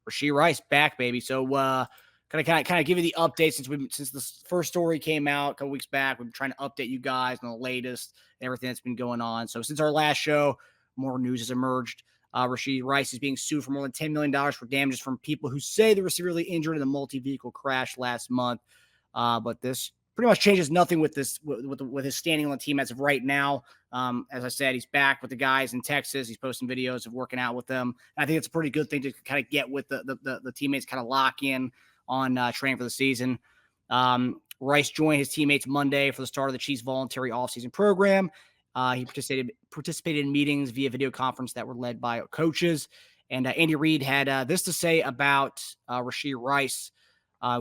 Rashee Rice back, baby. So kind of give you the update since the first story came out a couple weeks back. We've been trying to update you guys on the latest, everything that's been going on. So since our last show, more news has emerged. Rashee Rice is being sued for more than $10 million for damages from people who say they were severely injured in a multi-vehicle crash last month. But this pretty much changes nothing with this with his standing on the team as of right now. As I said, he's back with the guys in Texas. He's posting videos of working out with them. And I think it's a pretty good thing to kind of get with the teammates, kind of lock in on training for the season. Rice joined his teammates Monday for the start of the Chiefs voluntary offseason program. He participated in meetings via video conference that were led by coaches. And Andy Reid had this to say about Rashee Rice.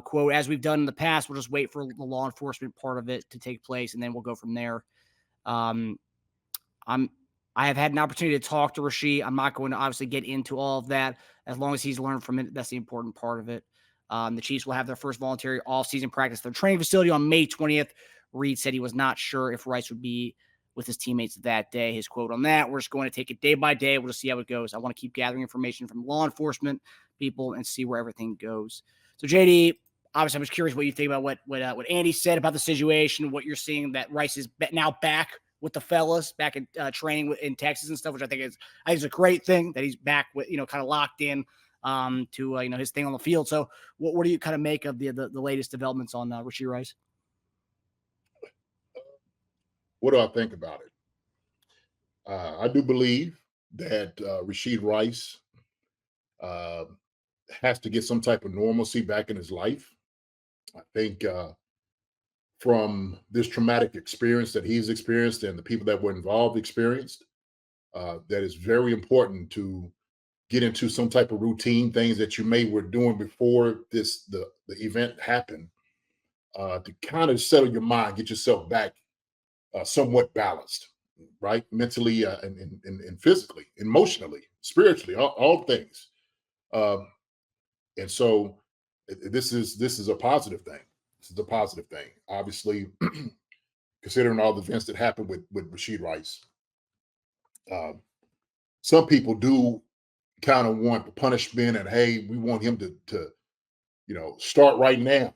Quote, as we've done in the past, we'll just wait for the law enforcement part of it to take place, and then we'll go from there. I have had an opportunity to talk to Rashee. I'm not going to obviously get into all of that. As long as he's learned from it, that's the important part of it. The Chiefs will have their first voluntary off-season practice at their training facility on May 20th. Reid said he was not sure if Rice would be with his teammates that day. His quote on that, we're just going to take it day by day. We'll just see how it goes. I want to keep gathering information from law enforcement people and see where everything goes. So, JD, obviously, I'm just curious what you think about what Andy said about the situation, what you're seeing that Rice is now back with the fellas, back in training in Texas and stuff, which I think is a great thing that he's back with, kind of locked in to his thing on the field. So, what do you kind of make of the latest developments on Rashee Rice? What do I think about it? I do believe that Rashee Rice has to get some type of normalcy back in his life. I think from this traumatic experience that he's experienced and the people that were involved experienced, that is very important to get into some type of routine, things that you may were doing before the event happened, to kind of settle your mind, get yourself back somewhat balanced, right? Mentally and physically, emotionally, spiritually, all things. And so this is a positive thing. This is a positive thing. Obviously, considering all the events that happened with Rashee Rice, some people do kind of want the punishment and, hey, we want him to start right now.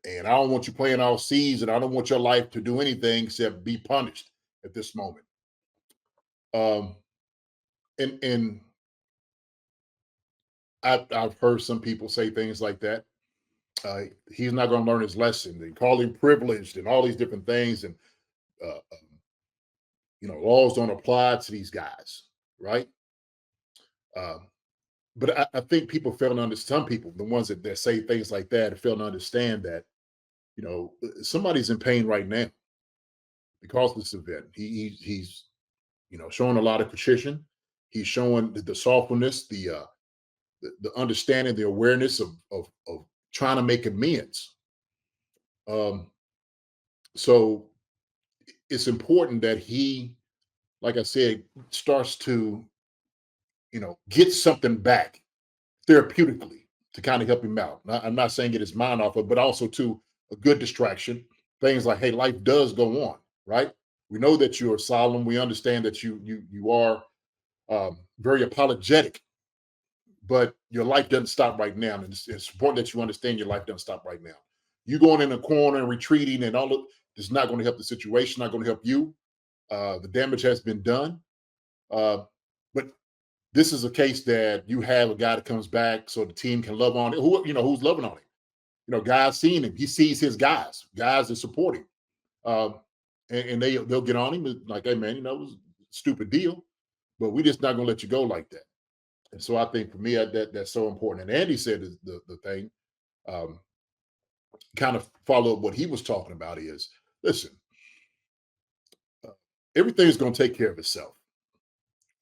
And I don't want you playing all season. I don't want your life to do anything except be punished at this moment. And I've heard some people say things like that. He's not going to learn his lesson. They call him privileged and all these different things. And, laws don't apply to these guys, right? But I think people fail to understand, some people, the ones that say things like that, fail to understand that, somebody's in pain right now because of this event. He's showing a lot of contrition. He's showing the softness, the understanding, the awareness of trying to make amends. So it's important that he, like I said, starts to, get something back therapeutically to kind of help him out. I'm not saying get his mind off of, but also to a good distraction. Things like, hey, life does go on, right? We know that you're solemn. We understand that you are very apologetic, but your life doesn't stop right now. And it's important that you understand your life doesn't stop right now. You going in a corner and retreating and all of this is not going to help the situation, not going to help you. The damage has been done. But this is a case that you have a guy that comes back so the team can love on it. Who's loving on him? Guys seeing him. He sees his guys that support him. And they'll get on him like, hey, man, it was a stupid deal, but we're just not going to let you go like that. And so I think for me, that's so important. And Andy said the thing, kind of follow up what he was talking about is, listen, everything's going to take care of itself.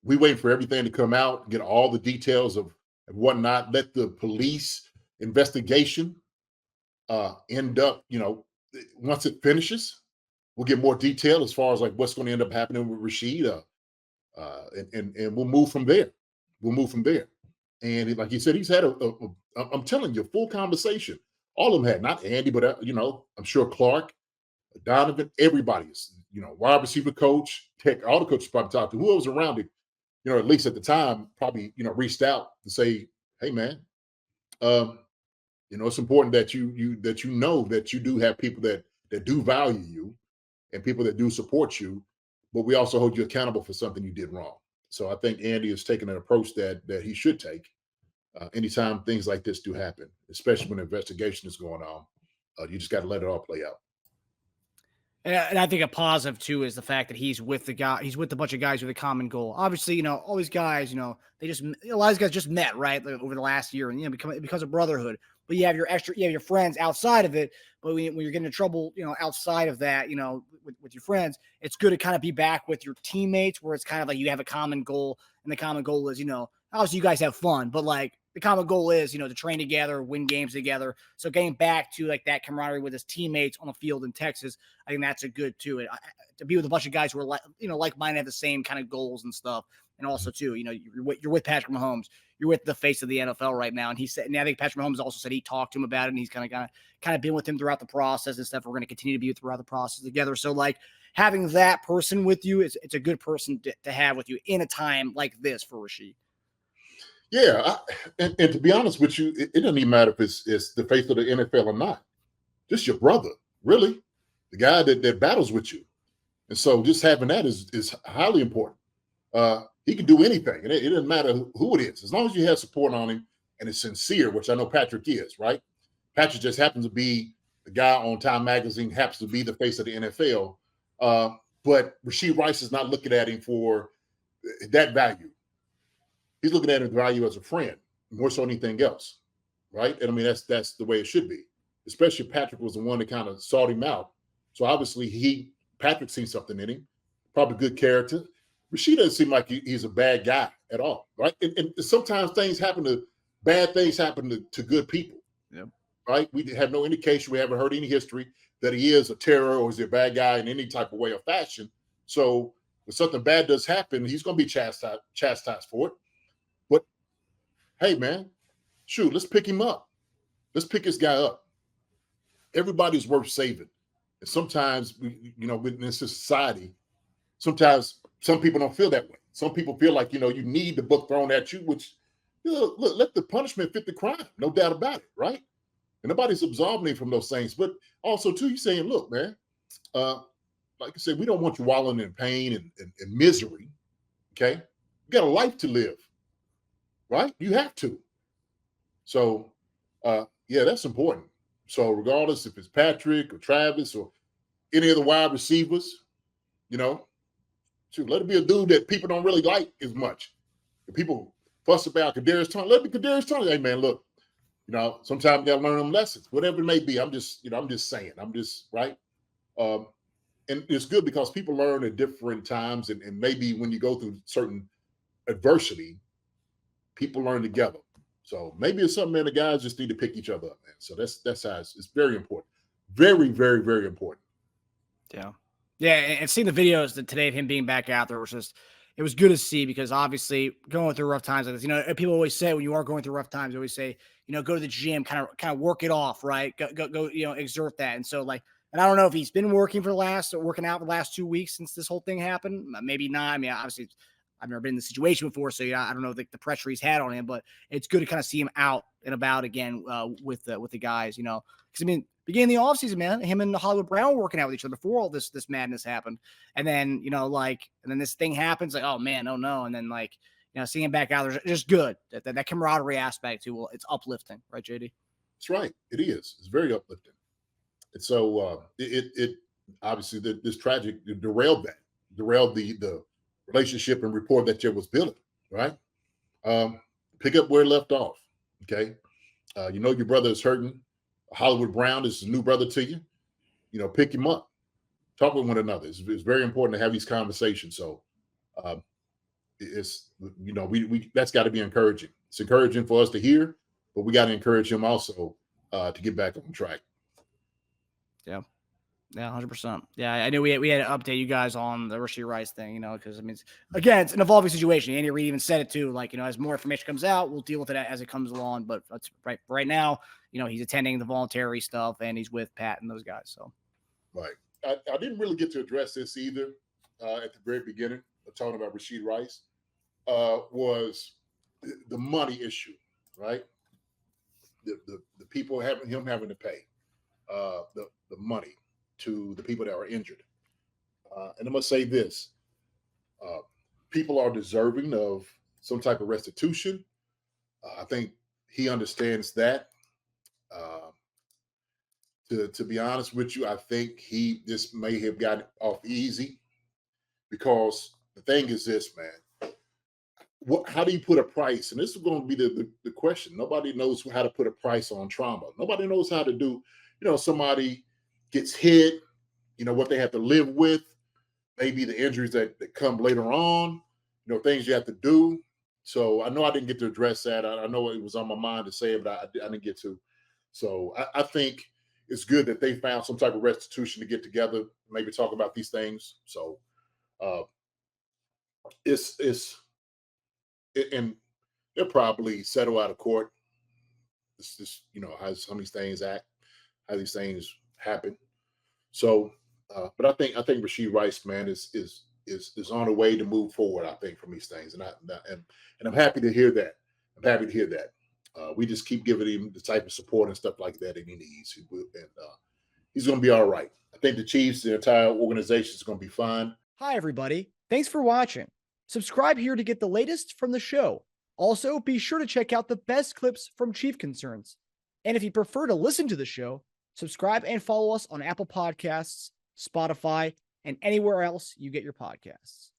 We wait for everything to come out, get all the details of whatnot, let the police investigation end up, once it finishes, we'll get more detail as far as like what's going to end up happening with Rashee, and we'll move from there. And like he said, he's had I'm telling you, a full conversation. All of them had, not Andy, but I'm sure Clark, Donovan, everybody's, wide receiver coach, Tech, all the coaches probably talked to whoever was around it, at least at the time, probably, reached out to say, hey man, Um, it's important that you know that you do have people that do value you and people that do support you, but we also hold you accountable for something you did wrong. So I think Andy is taking an approach that he should take anytime things like this do happen, especially when an investigation is going on. You just got to let it all play out. And I think a positive too is the fact that he's with a bunch of guys with a common goal. Obviously, all these guys, they just a lot of these guys just met right like, over the last year, and it becomes a brotherhood. But you have your friends outside of it. But when you're getting in trouble, outside of that, with your friends, it's good to kind of be back with your teammates, where it's kind of like you have a common goal, and the common goal is, obviously you guys have fun, but like the common goal is, to train together, win games together. So getting back to like that camaraderie with his teammates on the field in Texas, I think that's a good too. To be with a bunch of guys who are like-minded, have the same kind of goals and stuff. And also too, you're with Patrick Mahomes, you're with the face of the NFL right now. And he said, and I think Patrick Mahomes also said he talked to him about it, and he's kind of been with him throughout the process and stuff. We're going to continue to be throughout the process together. So like having that person with you, it's a good person to have with you in a time like this for Rashee. Yeah, and to be honest with you, it doesn't even matter if it's the face of the NFL or not. Just your brother, really, the guy that battles with you. And so just having that is highly important. He can do anything, and it doesn't matter who it is, as long as you have support on him and it's sincere, which I know Patrick is, right? Patrick just happens to be the guy on Time Magazine, happens to be the face of the NFL. But Rashee Rice is not looking at him for that value. He's looking at his value as a friend more so than anything else, right? And I mean, that's the way it should be. Especially Patrick was the one that kind of sought him out. So obviously Patrick seen something in him, probably good character. Rashee doesn't seem like he's a bad guy at all, right? And sometimes bad things happen to good people, right? We have no indication, we haven't heard any history that he is a terror or is a bad guy in any type of way or fashion. So when something bad does happen, he's going to be chastised for it. But hey, man, shoot, let's pick him up. Let's pick this guy up. Everybody's worth saving. And sometimes, in this society, sometimes some people don't feel that way. Some people feel like, you need the book thrown at you, which, look, let the punishment fit the crime. No doubt about it, right? And nobody's absolving him from those things. But also, too, you're saying, look, man, like I said, we don't want you wallowing in pain and misery, okay? You got a life to live, right? You have to. So, yeah, that's important. So regardless if it's Patrick or Travis or any of the wide receivers, let it be a dude that people don't really like as much. The people fuss about Kadarius Toney. Let it be Kadarius Toney. Hey, man, look, sometimes you got to learn them lessons, whatever it may be. I'm just saying. I'm just, right? And it's good because people learn at different times. And maybe when you go through certain adversity, people learn together. So maybe it's something, man, the guys just need to pick each other up, man. So that's how it's very important. Very, very, very important. Yeah. Yeah. And seeing the videos today of him being back out there it was good to see, because obviously going through rough times like this, people always say when you are going through rough times, they always say, go to the gym, kind of work it off, right? Go, exert that. And so and I don't know if he's been working out the last 2 weeks since this whole thing happened. Maybe not. I mean, obviously I've never been in the situation before, so I don't know the pressure he's had on him, but it's good to kind of see him out and about again with the guys, because I mean, beginning of the offseason, man, him and Hollywood Brown were working out with each other before all this madness happened, and then and then this thing happens, like, oh man, oh no, and then seeing him back out there is just good. That camaraderie aspect too, well, it's uplifting, right, JD? That's right, it is. It's very uplifting. And so it obviously this tragic derailed the relationship and rapport that there was building, right? Pick up where it left off, okay? Your brother is hurting. Hollywood Brown is a new brother to you. Pick him up. Talk with one another. It's very important to have these conversations. So it's, we that's got to be encouraging. It's encouraging for us to hear, but we got to encourage him also to get back on track. Yeah. Yeah, 100%. Yeah, I knew we had to update you guys on the Rashee Rice thing, because I mean, it's an evolving situation. Andy Reid even said it too. As more information comes out, we'll deal with it as it comes along. But that's right now, he's attending the voluntary stuff and he's with Pat and those guys. So, right. I didn't really get to address this either at the very beginning of talking about Rashee Rice. Was the money issue, right? the people having to pay the money to the people that are injured. And I'm gonna say this: people are deserving of some type of restitution. I think he understands that. Uh, to be honest with you, I think he just may have gotten off easy because the thing is this, man. How do you put a price? And this is going to be the question. Nobody knows how to put a price on trauma. Nobody knows how to do, somebody gets hit, what they have to live with, maybe the injuries that come later on, things you have to do. So I know I didn't get to address that. I know it was on my mind to say it, but I didn't get to. So I think it's good that they found some type of restitution to get together, maybe talk about these things. So and they'll probably settle out of court. It's just how some of these things act, how these things happen. So, but I think Rashee Rice, man, is on the way to move forward. I think from these things, and I'm happy to hear that. I'm happy to hear that. We just keep giving him the type of support and stuff like that he needs, and he's going to be all right. I think the Chiefs, the entire organization, is going to be fine. Hi, everybody. Thanks for watching. Subscribe here to get the latest from the show. Also, be sure to check out the best clips from Chief Concerns. And if you prefer to listen to the show, subscribe and follow us on Apple Podcasts, Spotify, and anywhere else you get your podcasts.